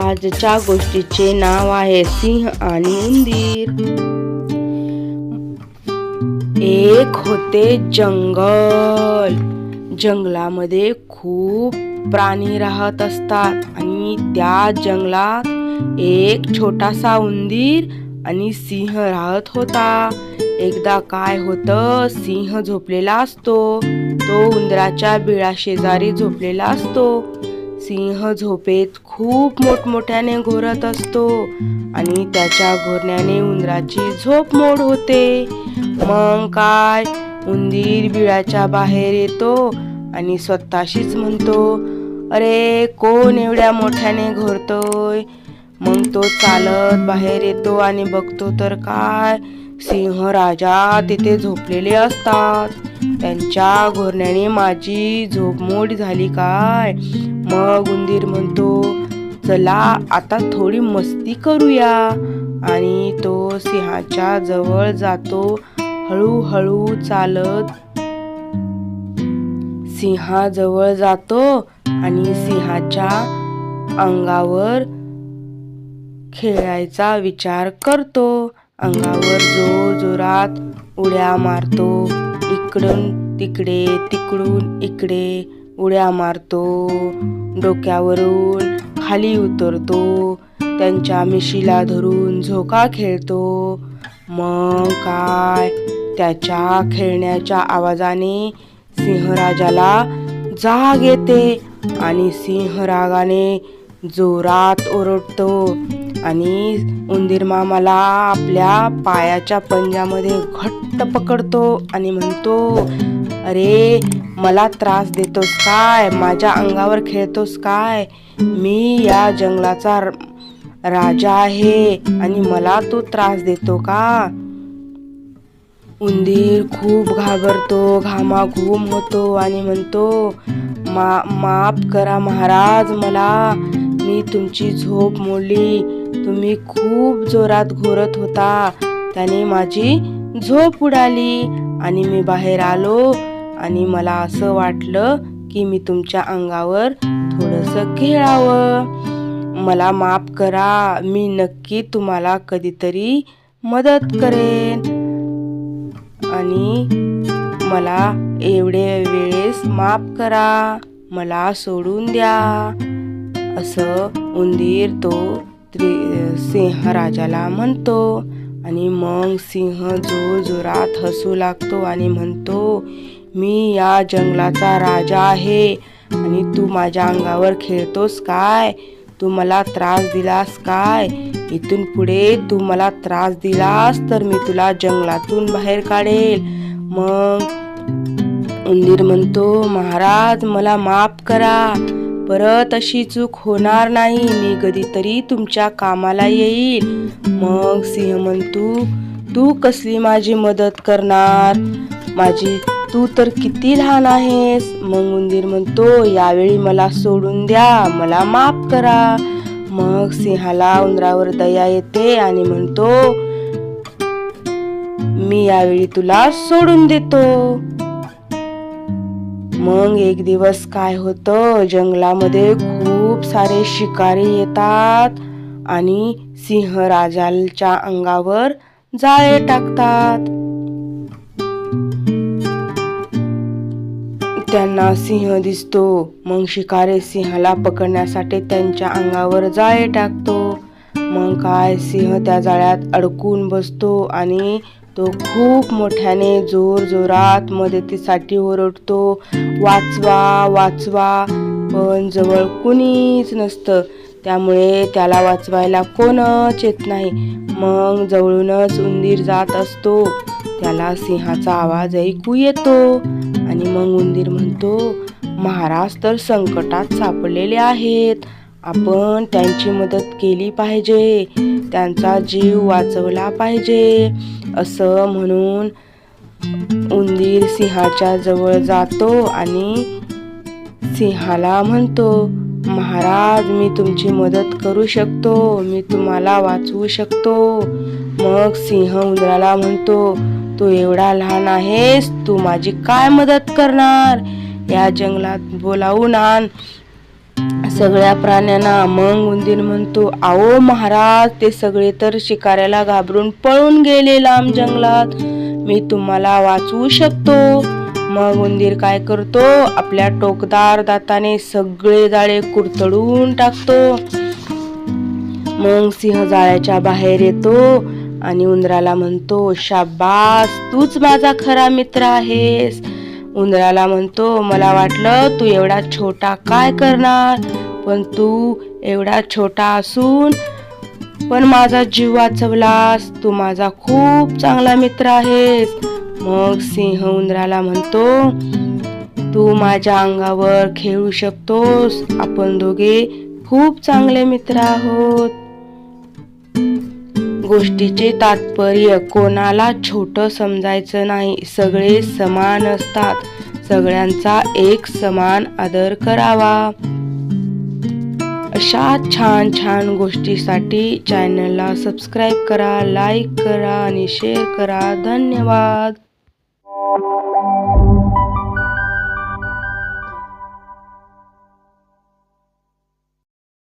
आजच्या गोष्टीचे नाव आहे सिंह आणि उंदीर. एक होते जंगल. जंगलामध्ये खूप प्राणी राहत असतात आणि त्या जंगलात एक छोटासा उंदीर आणि सिंह राहत होता. एकदा काय होतं, सिंह झोपलेला असतो. तो उंदराच्या बिळाशेजारी झोपलेला असतो. सिंह झोपेत खूप मोठमोठ्याने घोरत असतो आणि त्याच्या घोरण्याने उंदराची झोप मोड होते. मग काय, उंदीर बिळाच्या बाहेर येतो आणि स्वतःशीच म्हणतो, अरे कोण एवढ्या मोठ्याने घोरतोय. मग तो चालत बाहेर येतो आणि बघतो तर काय, सिंह राजा तिथे झोपलेले असतात. त्यांच्या घोरण्याने माझी झोपमोड झाली काय. मग उंदीर म्हणतो, चला आता थोडी मस्ती करूया. आणि तो सिंहाच्या जवळ जातो. हळूहळू चालत सिंहाजवळ जातो आणि सिंहाच्या अंगावर खेळायचा विचार करतो. अंगावर जोरात उड्या मारतो. इकडून तिकडे, तिकडून इकडे उड्या मारतो. डोक्यावरून खाली उतरतो. त्यांच्या मिशीला धरून झोका खेळतो. मग काय, त्याच्या खेळण्याच्या आवाजाने सिंहराजाला जाग येते आणि सिंह रागाने जोरात ओरडतो आणि उंदीर मामाला आपल्या पायाच्या पंजामध्ये घट्ट पकडतो आणि म्हणतो, अरे मला त्रास देतोस काय, माझ्या अंगावर खेळतोस काय. मी या जंगलाचा राजा आहे आणि मला तू त्रास देतो का. उंदीर खूप घाबरतो, घामाघूम होतो आणि म्हणतो, माफ करा महाराज मला, मी तुमची झोप मोडली. तुम्ही खूप जोरात घोरत होता, त्याने माझी झोप उडाली आणि मी बाहेर आलो आणि मला असं वाटलं की मी तुमच्या अंगावर थोडंसं खेळावं. मला माफ करा, मी नक्की तुम्हाला कधीतरी मदत करेन आणि मला एवढे वेळेस माफ करा, मला सोडून द्या. असं उंदीर तो सिंह राजाला म्हणतो. आणि मग सिंह जोरात हसू लागतो आणि म्हणतो, मी या जंगलाचा राजा आहे आणि तू माझ्या अंगावर खेळतोस काय. तू मला त्रास दिलास काय. इथून पुढे तू मला त्रास दिलास तर मी तुला जंगलातून बाहेर काढेल. मग उंदीर म्हणतो, महाराज मला माफ करा, परत अशी चूक होणार नाही, मी कधीतरी तुमच्या कामाला येईल. मग सिंह म्हणतो, तू कसली माझी मदत करणार, तू तर किती लहान आहेस. मग उंदीर म्हणतो, यावेळी मला सोडून द्या, मला माफ करा. मग सिंहाला उंदरावर दया येते आणि म्हणतो, मी यावेळी तुला सोडून देतो. मग एक दिवस काय होतं, जंगलामध्ये खूप सारे शिकारी येतात आणि सिंह राजाच्या अंगावर जाळे टाकतात. त्यांना सिंह दिसतो. मग शिकारी सिंहाला पकडण्यासाठी त्यांच्या अंगावर जाळे टाकतो. मग काय, सिंह त्या जाळ्यात अडकून बसतो आणि तो खूप मोठ्याने जोरात मदतीसाठी ओरडतो, वाचवा वाचवा. पण जवळ कुणीच नसतं, त्यामुळे त्याला वाचवायला कोणच येत नाही. मग जवळूनच उंदीर जात असतो. त्याला सिंहाचा आवाज ऐकू येतो आणि मग उंदीर म्हणतो, महाराज तर संकटात सापडलेले आहेत, आपण त्यांची मदत केली पाहिजे, त्यांचा जीव वाचवला पाहिजे. असं म्हणून उंदीर सिंहाच्या जवळ जातो आणि सिंहाला म्हणतो, महाराज मी तुमची मदत करू शकतो, मी तुम्हाला वाचवू शकतो. मग सिंह उंदराला म्हणतो, तू एवढा लहान आहेस, तू माझी काय मदत करणार. या जंगलात बोलावून आण सगळ्या प्राण्यांना. मग उंदीर म्हणतो, आओ महाराज, ते सगळे तर शिकाऱ्याला घाबरून पळून गेले लांब जंगलात. मी तुम्हाला वाचवू शकतो. मग उंदीर काय करतो, आपल्या टोकदार दाताने सगळे जाळे कुरतडून टाकतो. मग सिंह जाळ्याच्या बाहेर येतो आणि उंदराला म्हणतो, शाबास, तूच माझा खरा मित्र आहेस. उंदराला म्हणतो, मला वाटलं तू एवढा छोटा काय करणार, पण तू एवढा छोटा असून पण माझा जीव वाचवलास. तू माझा खूप चांगला मित्र आहेस. मग सिंह उंदराला म्हणतो, तू माझ्या अंगावर खेळू शकतोस. आपण दोघे खूप चांगले मित्र आहोत. गोष्टीचे तात्पर्य, कोणाला छोट समजायचं नाही. सगळे समान असतात. सगळ्यांचा एक समान आदर करावा. अशा छान छान गोष्टीसाठी चॅनलला सबस्क्राईब करा, लाईक करा आणि शेअर करा. धन्यवाद.